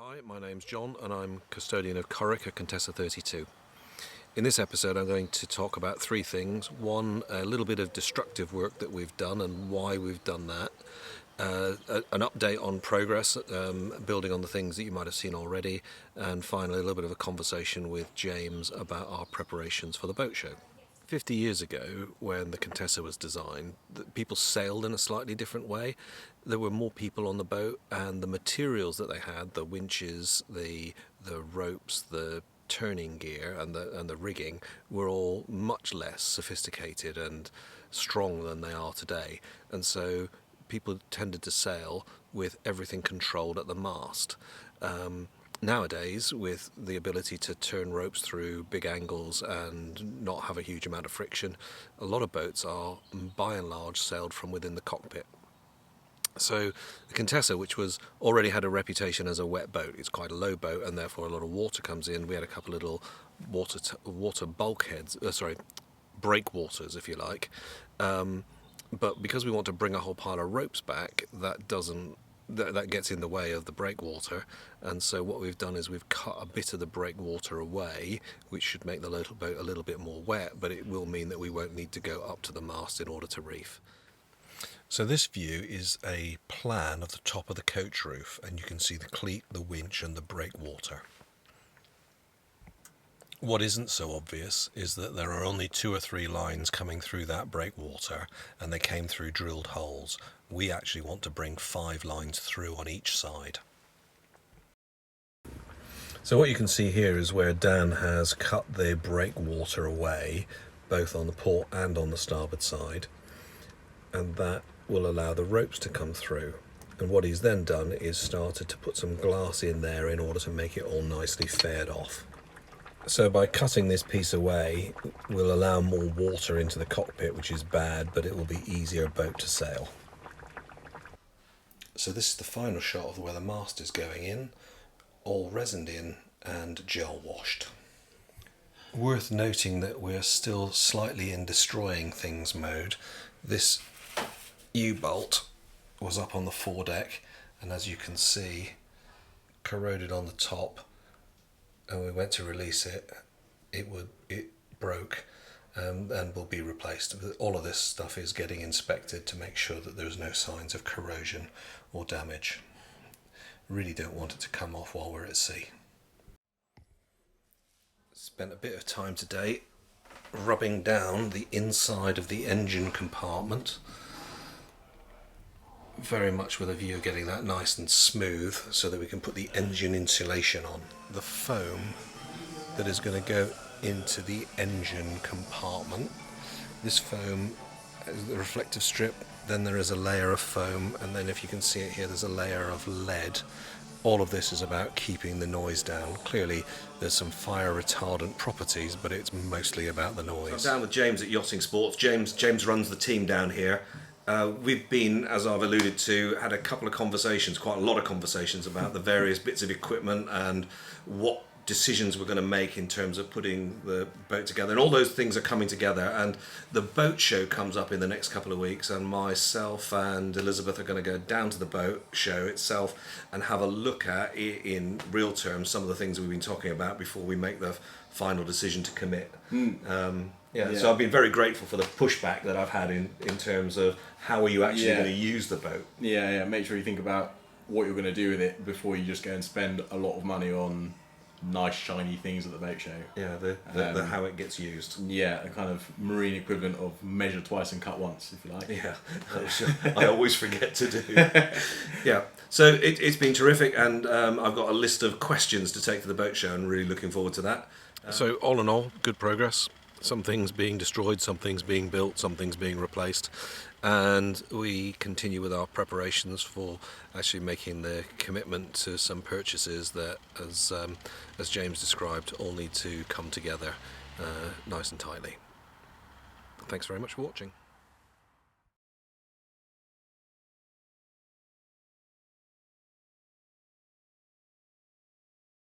Hi, my name's John and I'm custodian of Corica Contessa 32. In this episode I'm going to talk about three things. One, a little bit of destructive work that we've done and why we've done that. An update on progress, building on the things that you might have seen already. And finally a little bit of a conversation with James about our preparations for the boat show. 50 years ago, when the Contessa was designed, people sailed in a slightly different way. There were more people on the boat, and the materials that they had, the winches, the ropes, the turning gear and the rigging, were all much less sophisticated and strong than they are today. And so people tended to sail with everything controlled at the mast. Nowadays, with the ability to turn ropes through big angles and not have a huge amount of friction, a lot of boats are, by and large, sailed from within the cockpit. So the Contessa, which already had a reputation as a wet boat, it's quite a low boat and therefore a lot of water comes in. We had a couple of little water bulkheads, breakwaters, if you like. But because we want to bring a whole pile of ropes back, that gets in the way of the breakwater, and so what we've done is we've cut a bit of the breakwater away, which should make the little boat a little bit more wet, but it will mean that we won't need to go up to the mast in order to reef. So this view is a plan of the top of the coach roof, and you can see the cleat, the winch and the breakwater. What isn't so obvious is that there are only 2 or 3 lines coming through that breakwater, and they came through drilled holes. We actually want to bring 5 lines through on each side. So what you can see here is where Dan has cut the breakwater away, both on the port and on the starboard side, and that will allow the ropes to come through. And what he's then done is started to put some glass in there in order to make it all nicely faired off. So by cutting this piece away, we'll allow more water into the cockpit, which is bad, but it will be easier boat to sail. So this is the final shot of where the mast is going in, all resined in and gel washed. Worth noting that we're still slightly in destroying things mode. This U-bolt was up on the foredeck, and as you can see, corroded on the top. And we went to release it, it broke and will be replaced. All of this stuff is getting inspected to make sure that there's no signs of corrosion or damage. Really don't want it to come off while we're at sea. Spent a bit of time today rubbing down the inside of the engine compartment, very much with a view of getting that nice and smooth so that we can put the engine insulation on. The foam that is going to go into the engine compartment. This foam is the reflective strip, then there is a layer of foam, and then if you can see it here, there's a layer of lead. All of this is about keeping the noise down. Clearly there's some fire retardant properties, but it's mostly about the noise. I'm down with James at Yachting Sports. James runs the team down here. We've been, as I've alluded to, had a couple of conversations, quite a lot of conversations about the various bits of equipment and what decisions we're going to make in terms of putting the boat together. And all those things are coming together, and the boat show comes up in the next couple of weeks, and myself and Elizabeth are going to go down to the boat show itself and have a look at, in real terms, some of the things we've been talking about before we make the final decision to commit. So I've been very grateful for the pushback that I've had in terms of how are you actually going to use the boat. Make sure you think about what you're going to do with it before you just go and spend a lot of money on nice shiny things at the boat show. The how it gets used. The kind of marine equivalent of measure twice and cut once, if you like. I always forget to do. So it's been terrific, and I've got a list of questions to take to the boat show, and really looking forward to that. So all in all, good progress. Some things being destroyed, some things being built, some things being replaced, and we continue with our preparations for actually making the commitment to some purchases that, as James described, all need to come together nice and tightly. Thanks very much for watching.